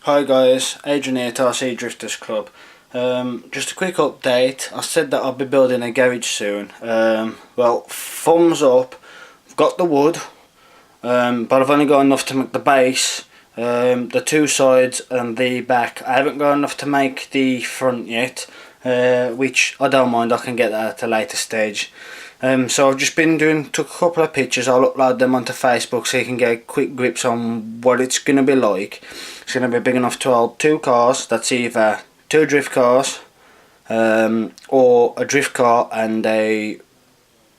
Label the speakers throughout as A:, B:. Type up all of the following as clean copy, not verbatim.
A: Hi guys, Adrian here, RC Drifters Club. Just a quick update. I said that I'll be building a garage soon. Well, thumbs up. I've got the wood, but I've only got enough to make the base, the two sides and the back. I haven't got enough to make the front yet, which I don't mind, I can get that at a later stage. So I've just been took a couple of pictures. I'll upload them onto Facebook so you can get quick grips on what it's going to be like. It's going to be big enough to hold two cars. That's either two drift cars or a drift car and a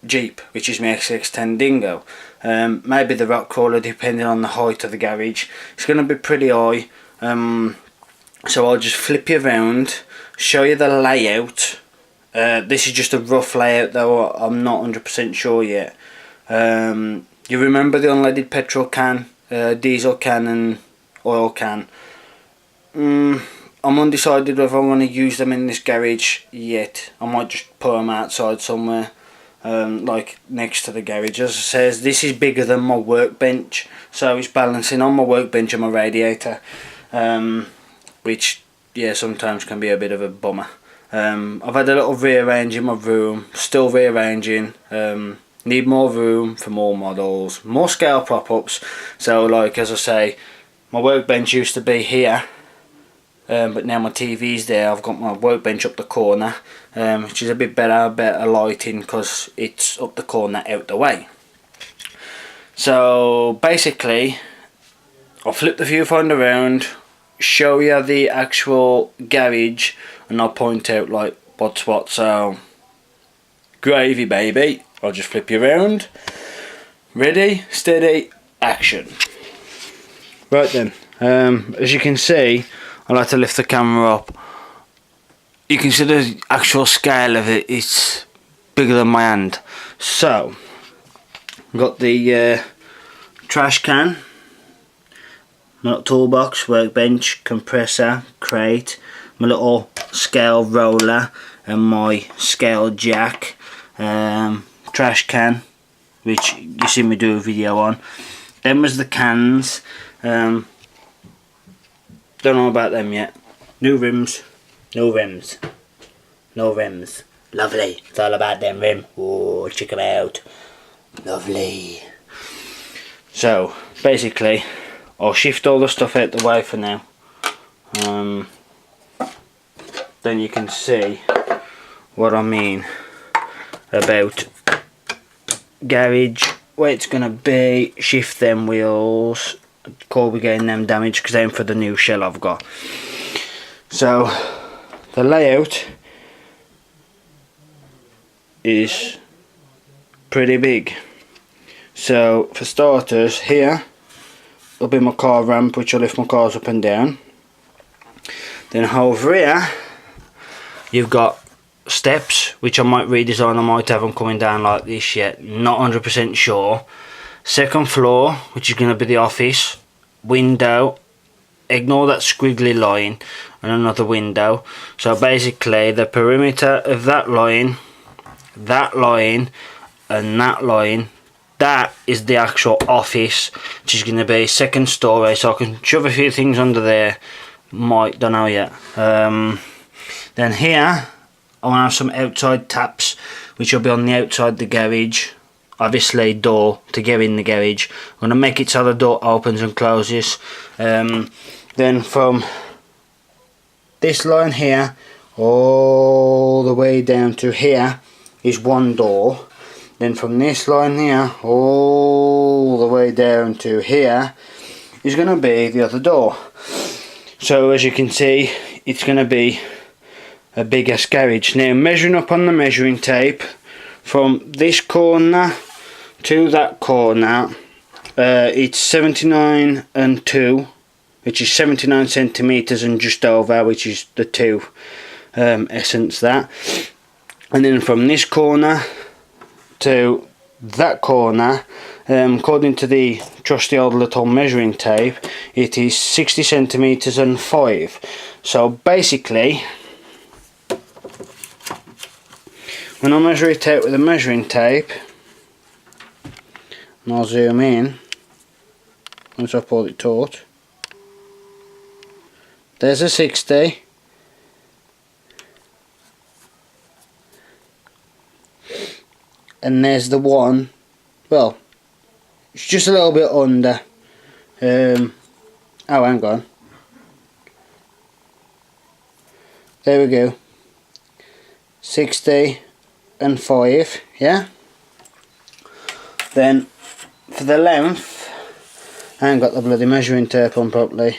A: Jeep, which is my XX10 Dingo. Maybe the rock crawler, depending on the height of the garage. It's going to be pretty high, so I'll just flip you around, show you the layout. This is just a rough layout though, I'm not 100% sure yet. You remember the unleaded petrol can, diesel can and oil can? I'm undecided whether I want to use them in this garage yet. I might just put them outside somewhere, like next to the garage. As I says, this is bigger than my workbench, so it's balancing on my workbench and my radiator, which yeah, sometimes can be a bit of a bummer. I've had a little rearrange in my room, still rearranging. Need more room for more models, more scale prop-ups. So like, as I say, my workbench used to be here, but now my TV's there. I've got my workbench up the corner, which is a bit better lighting because it's up the corner out the way. So basically I'll flip the viewfinder around, show you the actual garage, and I'll point out like what's what. So gravy baby, I'll just flip you around. Ready, steady, action. Right then, as you can see, I'll have to lift the camera up. You can see the actual scale of it, it's bigger than my hand. So I've got the trash can, my little toolbox, workbench, compressor, crate, my little scale roller and my scale jack, trash can, which you see me do a video on. Then was the cans. Don't know about them yet. New rims, no rims, no rims. Lovely. It's all about them rim. Oh, check them out. Lovely. So basically, I'll shift all the stuff out the way for now. Then you can see what I mean about garage, where it's gonna be. Shift them wheels. Cool, we're getting them damaged because I'm for the new shell I've got. So the layout is pretty big. So for starters, here will be my car ramp, which will lift my cars up and down. Then over here you've got steps, which I might redesign. I might have them coming down like this yet, not 100% sure. Second floor, which is going to be the office. Window, ignore that squiggly line, and another window. So basically the perimeter of that line, and that line, that is the actual office, which is going to be second story. So I can shove a few things under there, don't know yet. Then here I want to have some outside taps, which will be on the outside the garage. Obviously door to get in the garage. I'm going to make it so the door opens and closes. Then from this line here all the way down to here is one door. Then from this line here all the way down to here is going to be the other door. So as you can see, it's going to be a bigger garage. Now measuring up on the measuring tape, from this corner to that corner, it's 79 and 2, which is 79 centimeters and just over, which is the 2 essence that. And then from this corner to that corner, according to the trusty old little measuring tape, it is 60 centimeters and 5. So basically, when I measure it out with a measuring tape, and I'll zoom in once I've pulled it taut, there's a 60. And there's the one, well, it's just a little bit under. Oh, hang on. There we go. 60 and 5, yeah? Then, for the length, I ain't got the bloody measuring tape on properly.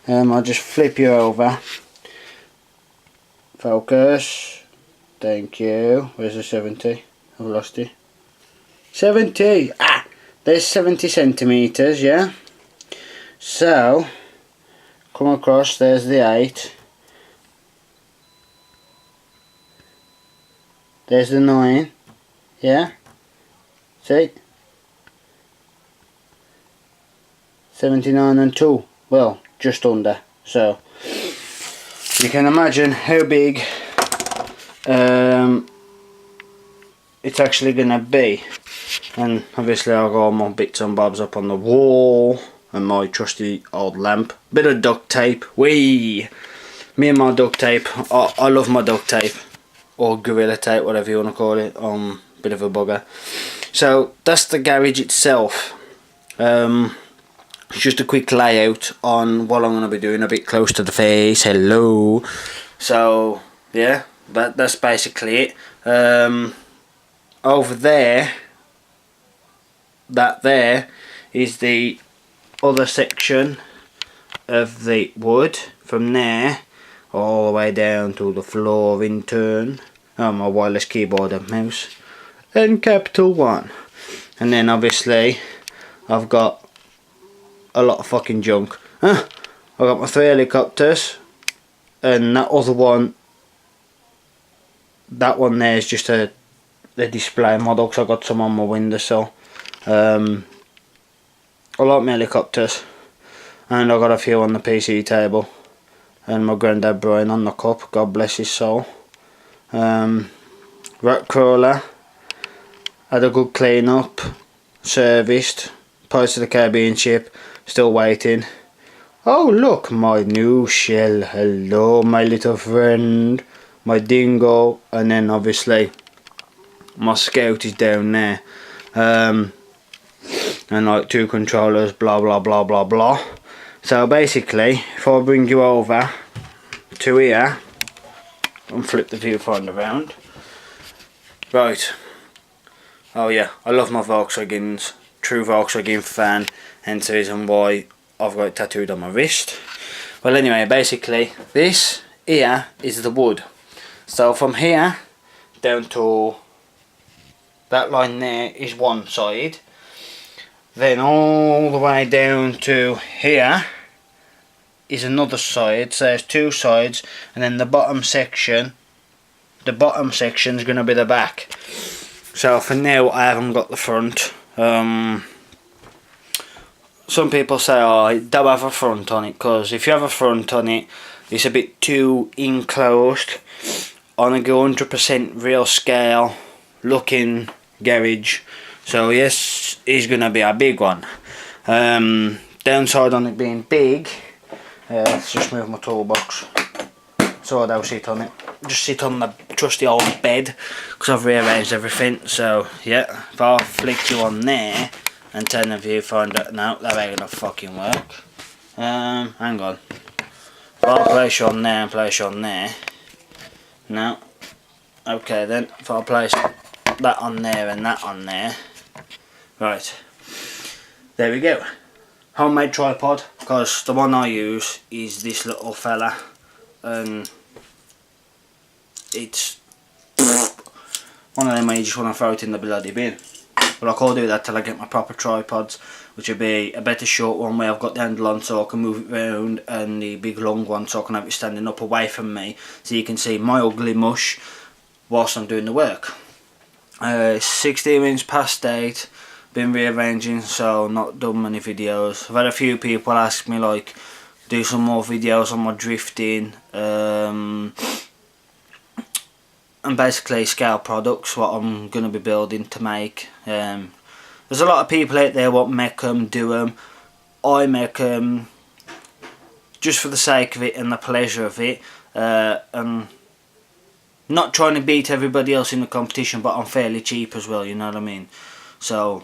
A: I'll just flip you over. Focus. Thank you. Where's the 70? I've lost it. 70! Ah! There's 70 centimetres, yeah? So, come across, there's the 8. There's the 9. Yeah? See? 79 and 2. Well, just under. So, you can imagine how big it's actually going to be. And obviously I've got all my bits and bobs up on the wall. And my trusty old lamp. Bit of duct tape. Whee! Me and my duct tape. I love my duct tape. Or gorilla tape, whatever you want to call it. Bit of a bugger. So that's the garage itself. It's just a quick layout on what I'm going to be doing. A bit close to the face. Hello. So yeah, that's basically it. Over there, that there is the other section of the wood. From there all the way down to the floor in turn. My wireless keyboard and mouse and capital 1. And then obviously I've got a lot of fucking junk. I've got my 3 helicopters, and that other one, that one there is just a display model, because I got some on my windowsill. I like my helicopters, and I got a few on the PC table, and my granddad Brian on the cup, God bless his soul. Rat crawler, had a good clean up, serviced. Pirates of the Caribbean ship, still waiting. Oh look, my new shell. Hello my little friend. My dingo. And then obviously my scout is down there. And like 2 controllers, blah blah blah blah blah. So basically, if I bring you over to here and flip the viewfinder around. Right. Oh yeah, I love my Volkswagens. True Volkswagen fan, hence the reason why I've got it tattooed on my wrist. Well anyway, basically this here is the wood. So from here down to that line there is one side. Then all the way down to here is another side. So there's 2 sides, and then the bottom section is going to be the back. So for now I haven't got the front. Some people say, oh, don't have a front on it, because if you have a front on it, it's a bit too enclosed. On a 100% real scale looking garage. So yes, it's going to be a big one. Downside on it being big, let's just move my toolbox so I don't sit on it. Just sit on the trusty old bed, because I've rearranged everything. So yeah, if I flick you on there and turn the viewfinder, no, that ain't gonna fucking work. Hang on. If I place you on there and place you on there, no. Okay then, if I place that on there and that on there, right, there we go. Homemade tripod, because the one I use is this little fella, and it's one of them where you just want to throw it in the bloody bin. But I can't do that till I get my proper tripods, which would be a better short one where I've got the handle on so I can move it around, and the big long one so I can have it standing up away from me, so you can see my ugly mush whilst I'm doing the work. 16 minutes past 8, been rearranging, so not done many videos. I've had a few people ask me like, do some more videos on my drifting, and basically scale products, what I'm going to be building to make. There's a lot of people out there what make them, do them. I make them just for the sake of it and the pleasure of it, and not trying to beat everybody else in the competition, but I'm fairly cheap as well, you know what I mean. So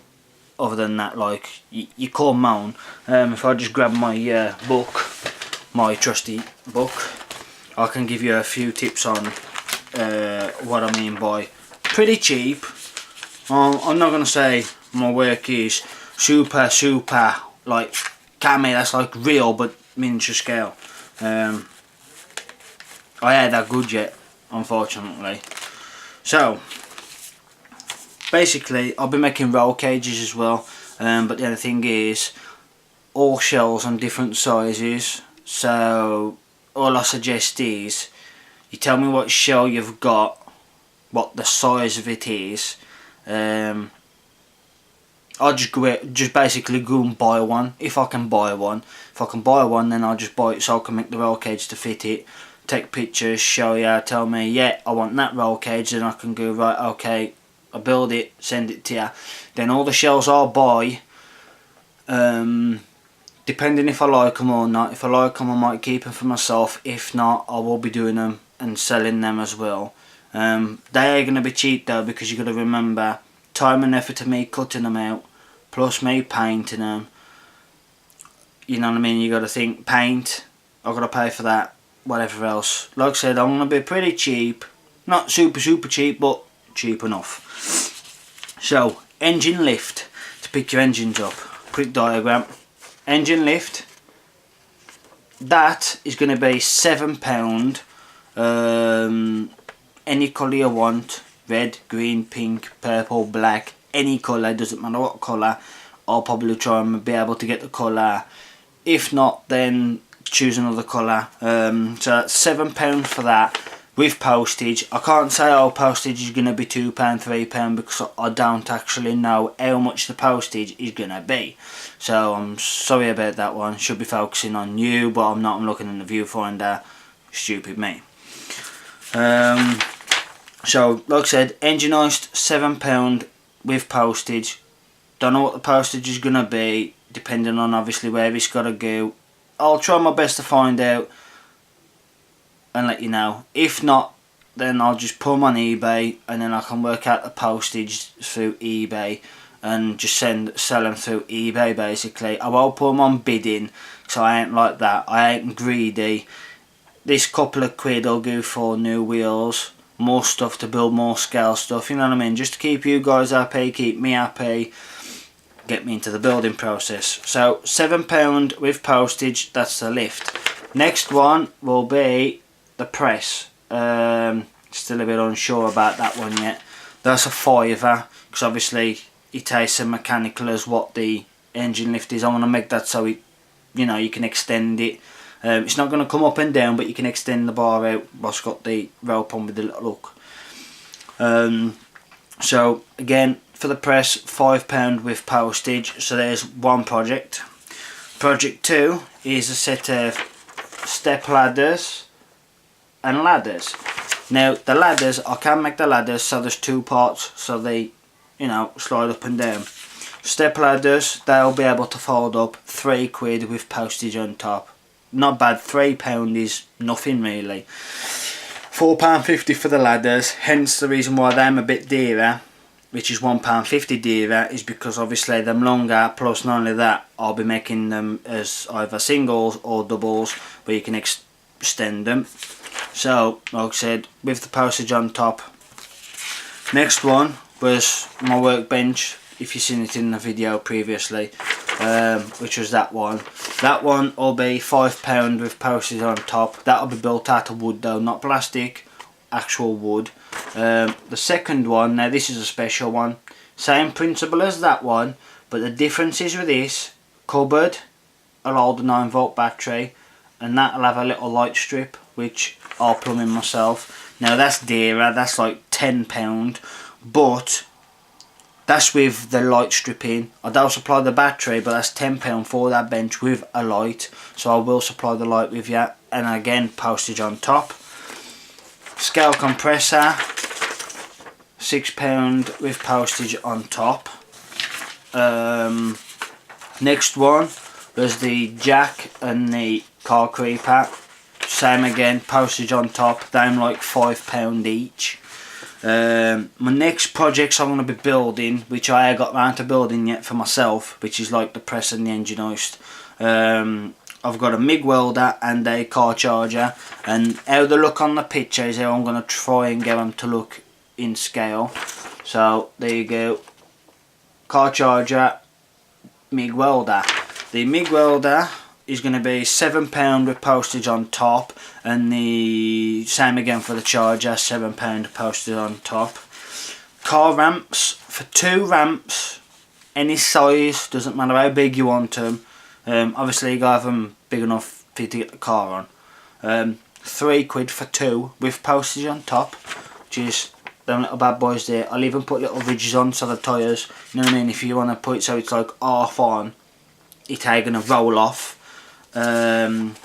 A: other than that, like, you can't moan. If I just grab my book, my trusty book, I can give you a few tips on what I mean by pretty cheap. I'm not going to say my work is super like Kami, that's like real but miniature scale. I ain't that good yet, unfortunately. So basically I'll be making roll cages as well, but the other thing is all shells on different sizes. So all I suggest is you tell me what shell you've got, what the size of it is. I'll just basically go and buy one if I can buy one. If I can buy one, then I'll just buy it so I can make the roll cage to fit it. Take pictures, show you, tell me, yeah, I want that roll cage, then I can go, right, okay, I build it, send it to you. Then all the shells I'll buy, depending if I like them or not. If I like them, I might keep them for myself. If not, I will be doing them and selling them as well. They are going to be cheap though, because you got to remember time and effort of me cutting them out, plus me painting them. You know what I mean? You got to think paint, I've got to pay for that, whatever else. Like I said, I'm going to be pretty cheap, not super cheap, but cheap enough. So engine lift, to pick your engines up. Quick diagram. Engine lift, that is going to be £7. Any colour you want, red, green, pink, purple, black, any colour, doesn't matter what colour. I'll probably try and be able to get the colour. If not, then choose another colour. So that's £7 for that with postage. I can't say postage is going to be £2, £3 because I don't actually know how much the postage is going to be. So I'm sorry about that one. Should be focusing on you, but I'm not. I'm looking in the viewfinder. Stupid me. So like I said, engine hoist £7 with postage. Don't know what the postage is going to be, depending on obviously where it's got to go. I'll try my best to find out and let you know. If not, then I'll just put them on eBay, and then I can work out the postage through eBay and just sell them through eBay basically. I won't put them on bidding, so I ain't like that. I ain't greedy. This couple of quid I'll go for new wheels, more stuff to build more scale stuff, you know what I mean, just to keep you guys happy, keep me happy, get me into the building process. So £7 with postage, that's the lift. Next one will be the press. Still a bit unsure about that one yet. That's a £5, because obviously it tastes as mechanical as what the engine lift is. I want to make that so it, you know, you can extend it. It's not going to come up and down, but you can extend the bar out whilst got the rope on with the little hook. So again, for the press, £5 with postage. So there's one project. Project 2 is a set of step ladders and ladders. Now the ladders, I can make the ladders so there's two parts, so they, you know, slide up and down. Step ladders, they'll be able to fold up, £3 with postage on top. Not bad. £3 is nothing really. £4.50 for the ladders, hence the reason why they're a bit dearer, which is £1.50 dearer, is because obviously them longer, plus not only that, I'll be making them as either singles or doubles where you can extend them. So like I said, with the postage on top. Next one was my workbench, if you've seen it in the video previously, which was that one. That one will be £5 with postage on top. That'll be built out of wood though, not plastic, actual wood. The second one, now this is a special one, same principle as that one, but the difference is with this, cupboard will hold a 9-volt battery, and that'll have a little light strip which I'll plumb in myself. Now that's dearer, that's like £10, but that's with the light strip in. I don't supply the battery, but that's £10 for that bench with a light, so I will supply the light with you, and again postage on top. Scale compressor, £6 with postage on top. Next one was the jack and the car creeper, same again, postage on top, down like £5 each. My next projects I'm going to be building, which I ain't got round to building yet for myself, which is like the press and the engine hoist. I've got a MIG welder and a car charger, and how they look on the picture is how I'm going to try and get them to look in scale. So there you go, car charger, MIG welder. The MIG welder is going to be £7 with postage on top, and the same again for the charger, £7 postage on top. Car ramps, for 2 ramps, any size, doesn't matter how big you want them. Obviously you gotta have them big enough for you to get the car on. £3 for 2 with postage on top, which is them little bad boys there. I'll even put little ridges on so the tyres, you know what I mean, if you want to put it so it's like half on, it ain't gonna roll off. Then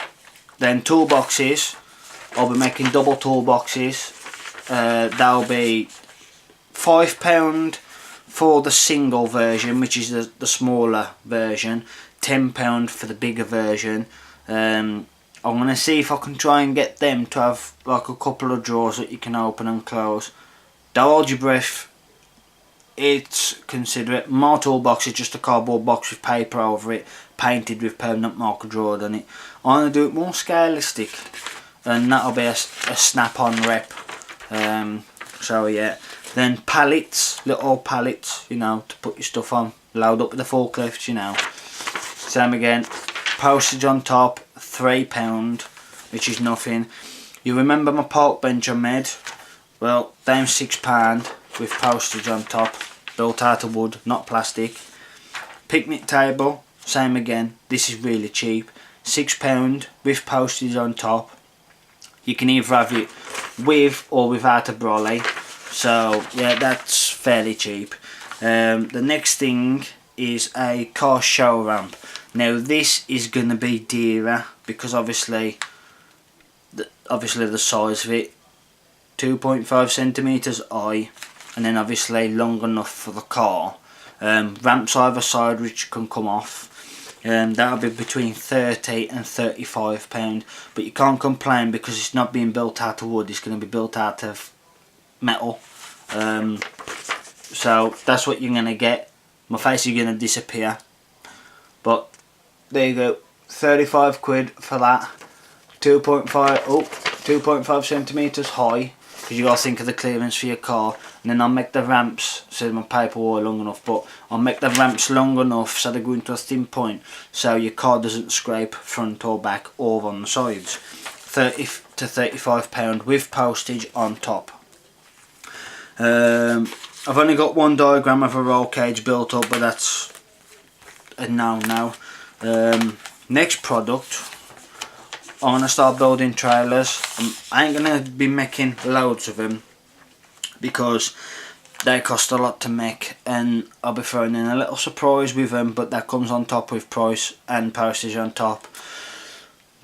A: toolboxes, I'll be making double toolboxes. That'll be £5 for the single version, which is the smaller version, £10 for the bigger version. I'm going to see if I can try and get them to have like a couple of drawers that you can open and close. Don't hold your breath, it's considerate. My toolbox is just a cardboard box with paper over it, painted with permanent marker drawn on it. I'm going to do it more scalistic, and that'll be a snap-on rep. So yeah, then pallets, little pallets, you know, to put your stuff on, load up with the forklifts, you know. Same again, postage on top, £3, which is nothing. You remember my park bench I made? Well, down £6 with postage on top, built out of wood, not plastic. Picnic table, same again, this is really cheap, £6 with postage on top. You can either have it with or without a brolly, so yeah, that's fairly cheap. The next thing is a car show ramp. Now this is going to be dearer because obviously the size of it, 2.5 centimeters high, and then obviously long enough for the car. Ramps either side which can come off. That'll be between £30 and £35, but you can't complain because it's not being built out of wood, it's going to be built out of metal. So that's what you're going to get. My face is going to disappear, but there you go, £35 for that. 2.5 centimeters high, because you got to think of the clearance for your car. And then I'll make the ramps, so my paper wall long enough, but I'll make the ramps long enough so they go into a thin point, so your car doesn't scrape front or back or on the sides. £30 to £35 with postage on top. I've only got one diagram of a roll cage built up, but that's a no now. Next product, I'm going to start building trailers. I ain't going to be making loads of them because they cost a lot to make, and I'll be throwing in a little surprise with them, but that comes on top with price and postage on top.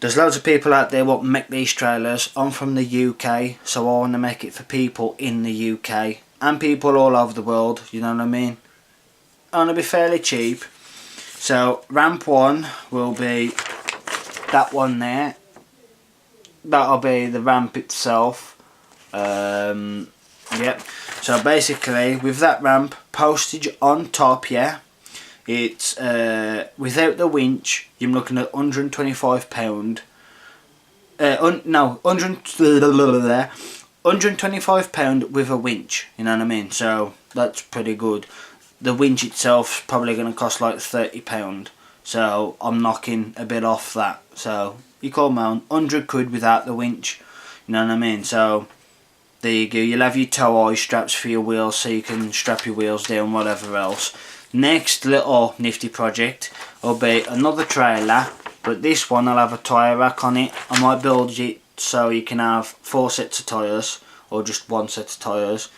A: There's loads of people out there what make these trailers. I'm from the UK, so I want to make it for people in the UK and people all over the world, you know what I mean. I want to be fairly cheap. So ramp 1 will be that one there. That'll be the ramp itself. Yep. So basically with that ramp, postage on top, yeah. It's without the winch, you're looking at £125. No, £125 with a winch, you know what I mean? So that's pretty good. The winch itself's probably going to cost like £30, so I'm knocking a bit off that. So you call me on £100 without the winch, you know what I mean? So there you go. You'll have your tow eye straps for your wheels, so you can strap your wheels down, whatever else. Next little nifty project will be another trailer, but this one I'll have a tyre rack on it. I might build it so you can have 4 sets of tyres or just 1 set of tyres,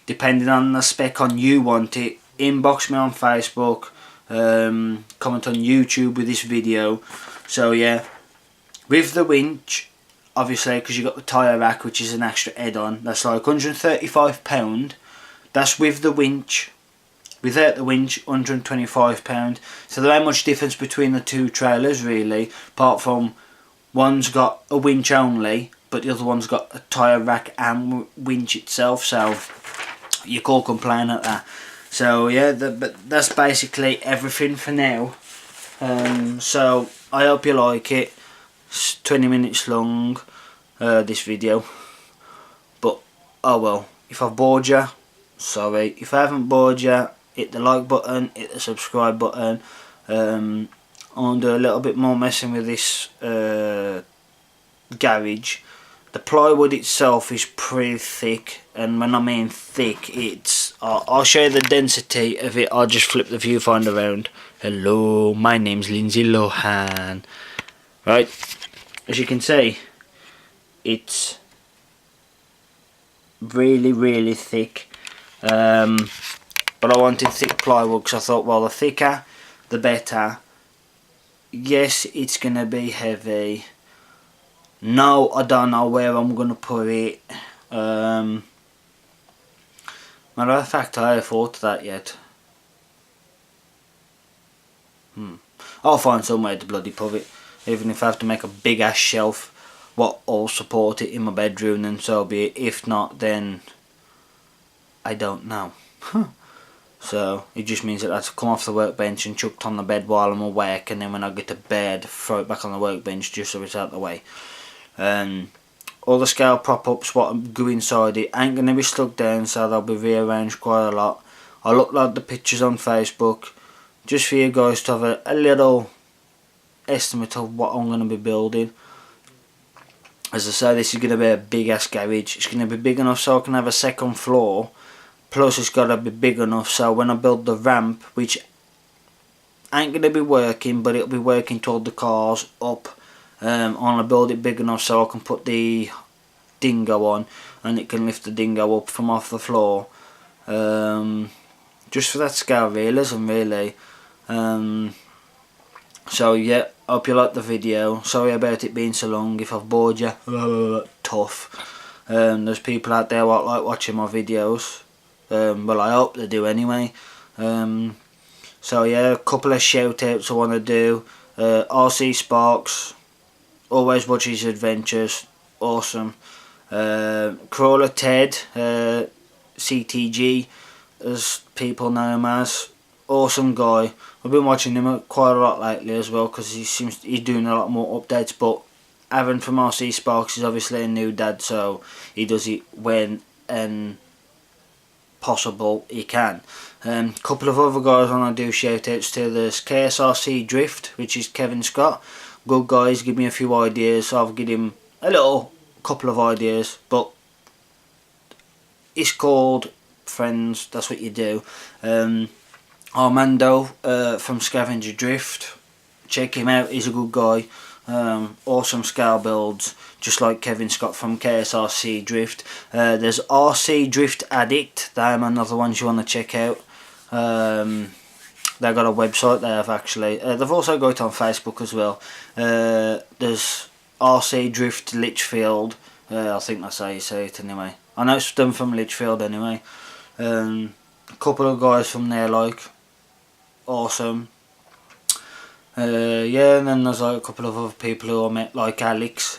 A: depending on the spec on you want it. Inbox me on Facebook, comment on YouTube with this video. So yeah, with the winch, obviously, because you got the tyre rack, which is an extra add-on, that's like £135. That's with the winch. Without the winch, £125. So there ain't much difference between the two trailers really, apart from One's got a winch only, but the other one's got a tyre rack and winch itself, so you can't complain at that. So yeah, but that's basically everything for now. So I hope you like it. It's 20 minutes long, this video, but oh well. If I've bored you, sorry. If I haven't bored you, hit the like button, hit the subscribe button. I'll do a little bit more messing with this garage. The plywood itself is pretty thick, and when I mean thick, it's I'll show you the density of it. I'll just flip the viewfinder around. Hello, my name's Lindsay Lohan. Right, as you can see, it's really thick, but I wanted thick plywood because I thought, well, the thicker the better. Yes, it's gonna be heavy. No, I don't know where I'm gonna put it. Matter of fact, I haven't thought of that yet. I'll find somewhere to bloody put it, even if I have to make a big ass shelf what will support it in my bedroom, and so be it. If not, then I don't know. So it just means that I have to come off the workbench and chuck it on the bed while I'm awake, and then when I get to bed, throw it back on the workbench just so it's out of the way. All the scale prop-ups what go inside it ain't going to be stuck down, so they'll be rearranged quite a lot. I'll upload the pictures on Facebook just for you guys to have a little estimate of what I'm going to be building. As I say, this is going to be a big ass garage. It's going to be big enough so I can have a second floor, plus it's got to be big enough so when I build the ramp, which ain't going to be working, but it'll be working toward the cars up, I'm going to build it big enough so I can put the dingo on and it can lift the dingo up from off the floor. Just for that scale realism, really. So yeah, hope you liked the video. Sorry about it being so long. If I've bored you, tough. There's people out there what like watching my videos. Well, I hope they do anyway. So yeah, a couple of shout outs I want to do. RC Sparks, always watch his adventures, awesome. Crawler Ted, CTG as people know him as, awesome guy. I've been watching him quite a lot lately as well because he's doing a lot more updates, but Aaron from RC Sparks is obviously a new dad, so he does it when and possible he can. Couple of other guys I want to do shout outs to. There's KSRC Drift, which is Kevin Scott. Good guys, give me a few ideas. I'll give him a couple of ideas, but it's called friends, that's what you do. Armando from Scavenger Drift, check him out, he's a good guy. Awesome scale builds, just like Kevin Scott from KSRC Drift. There's RC Drift Addict, they're another ones you want to check out. They've got a website, they have actually. They've also got it on Facebook as well. There's RC Drift Litchfield, I think that's how you say it anyway. I know it's done from Litchfield anyway. A couple of guys from there, like, awesome. Yeah, and then there's like a couple of other people who I met, like Alex.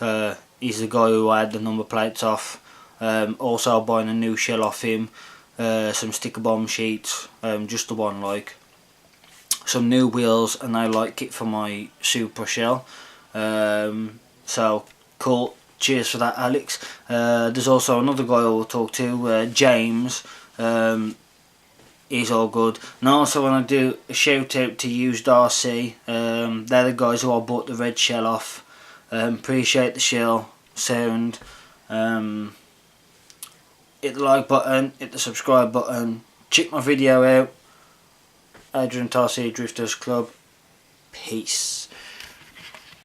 A: He's the guy who I had the number plates off. Also buying a new shell off him. Some sticker bomb sheets, just the one, like. Some new wheels, and I like it for my super shell. So cool. Cheers for that, Alex. There's also another guy I will talk to, James. He's all good. And I also want to do a shout out to Used RC. They're the guys who I bought the red shell off. Appreciate the shell sound. Hit the like button, hit the subscribe button. Check my video out. Adrian RC Drifters Club. Peace.